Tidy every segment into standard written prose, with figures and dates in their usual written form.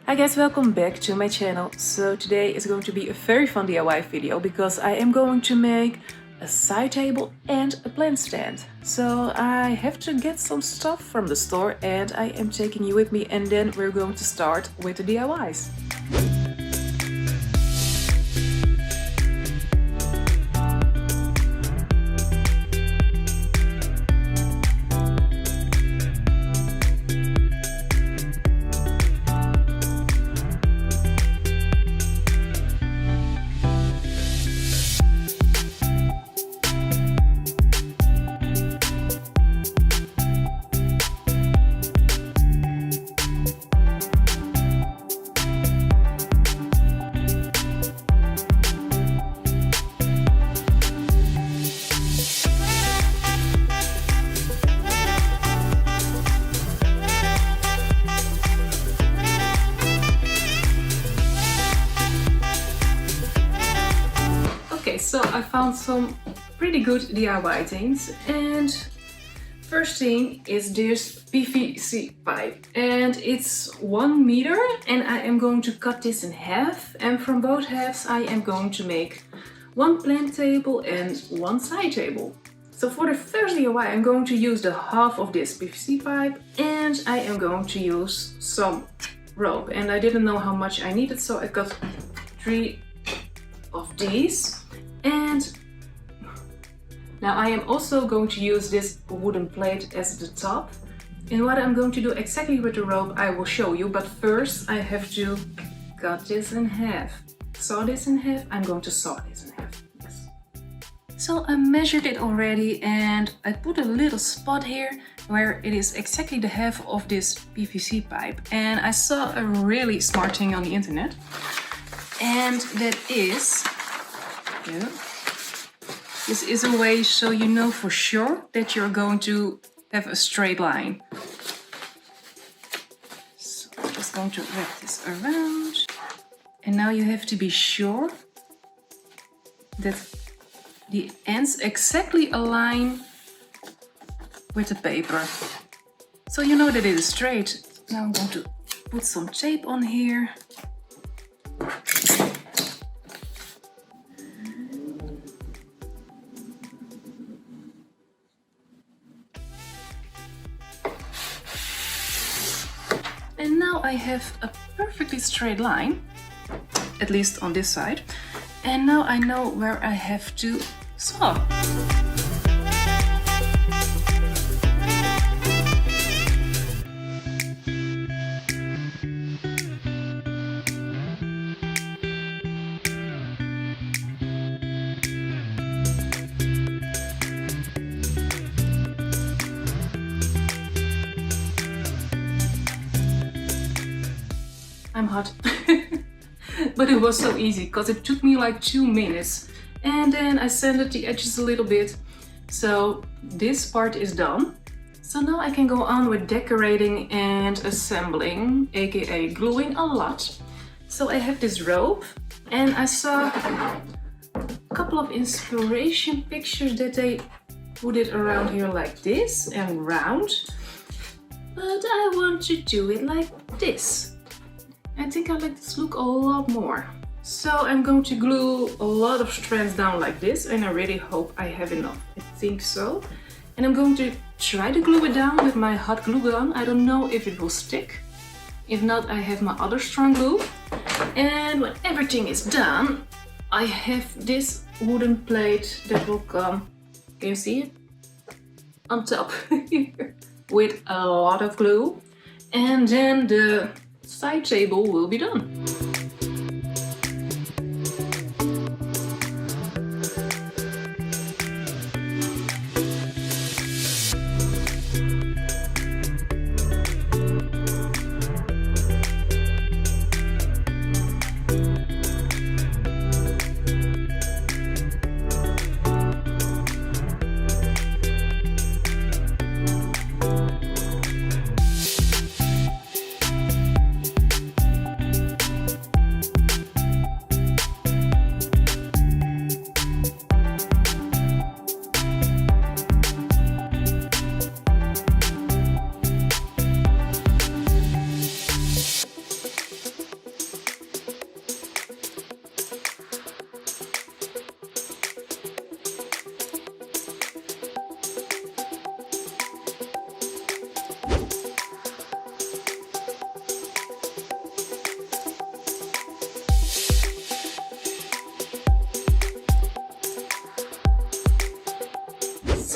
Hi guys, welcome back to my channel. So today is going to be a very fun DIY video because I am going to make a side table and a plant stand. So I have to get some stuff from the store and I am taking you with me, and then we're going to start with the DIYs. So I found some pretty good DIY things, and first thing is this PVC pipe, and it's 1 meter, and I am going to cut this in half, and from both halves I am going to make one plant table and one side table. So for the first DIY I'm going to use the half of this PVC pipe, and I am going to use some rope, and I didn't know how much I needed, so I got 3 of these. And now I am also going to use this wooden plate as the top. And what I'm going to do exactly with the rope I will show you, but first I have to cut this in half. Saw this in half, I'm going to saw this in half. Yes. So I measured it already and I put a little spot here where it is exactly the half of this PVC pipe. And I saw a really smart thing on the internet, and that is... Yeah. This is a way so you know for sure that you're going to have a straight line. So I'm just going to wrap this around. And now you have to be sure that the ends exactly align with the paper. So you know that it is straight. Now I'm going to put some tape on here. And now I have a perfectly straight line, at least on this side. And now I know where I have to saw. I'm hot. But it was so easy because it took me like 2 minutes, and then I sanded the edges a little bit. So this part is done. So now I can go on with decorating and assembling, aka gluing a lot. So I have this rope, and I saw a couple of inspiration pictures that they put it around here like this and round, but I want to do it like this. I think I like this look a lot more. So I'm going to glue a lot of strands down like this, and I really hope I have enough. I think so. And I'm going to try to glue it down with my hot glue gun. I don't know if it will stick. If not, I have my other strong glue. And when everything is done, I have this wooden plate that will come, can you see it? On top here, with a lot of glue. And then the side table will be done.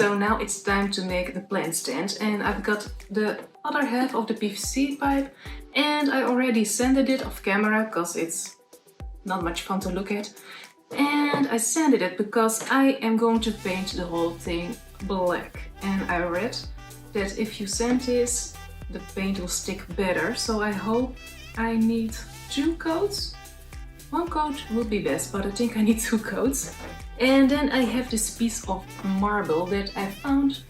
So now it's time to make the plant stand, and I've got the other half of the PVC pipe, and I already sanded it off camera because it's not much fun to look at. And I sanded it because I am going to paint the whole thing black, and I read that if you sand this, the paint will stick better. So I hope I need 2 coats. 1 coat would be best, but I think I need 2 coats. And then I have this piece of marble that I found,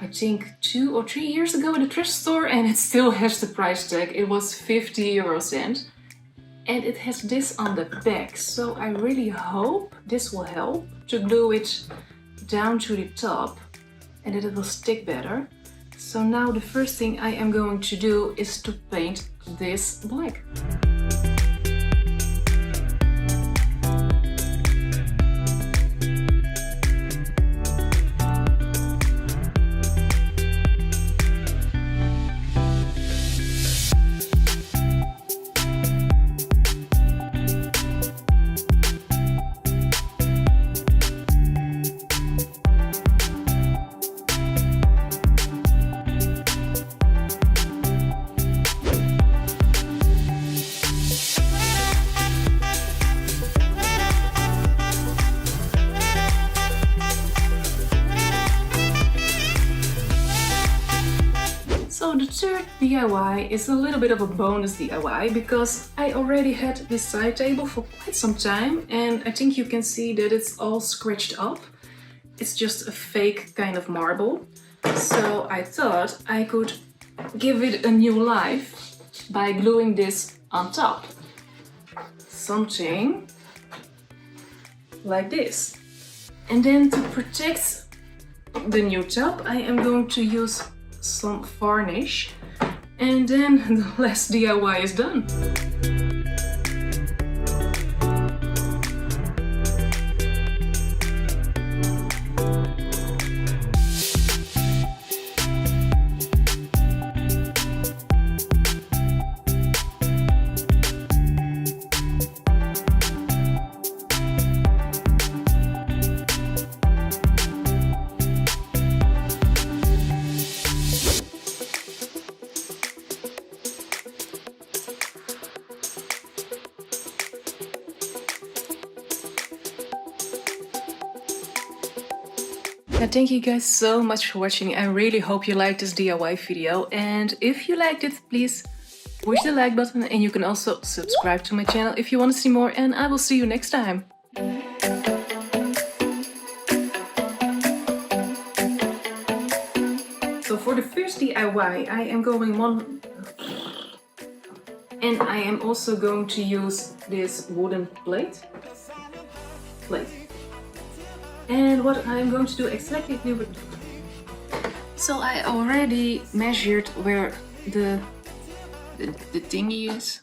I think 2 or 3 years ago in the thrift store, and it still has the price tag. It was 50€. And it has this on the back, so I really hope this will help to glue it down to the top and that it will stick better. So now the first thing I am going to do is to paint this black. So the third DIY is a little bit of a bonus DIY because I already had this side table for quite some time, and I think you can see that it's all scratched up. It's just a fake kind of marble. So I thought I could give it a new life by gluing this on top. Something like this. And then to protect the new top, I am going to use some varnish, and then the last DIY is done. Thank you guys so much for watching. I really hope you liked this DIY video, and if you liked it, please push the like button, and you can also subscribe to my channel if you want to see more, and I will see you next time. So for the first DIY, I am going and I am also going to use this wooden plate. And what I'm going to do exactly with... So I already measured where the thingy is.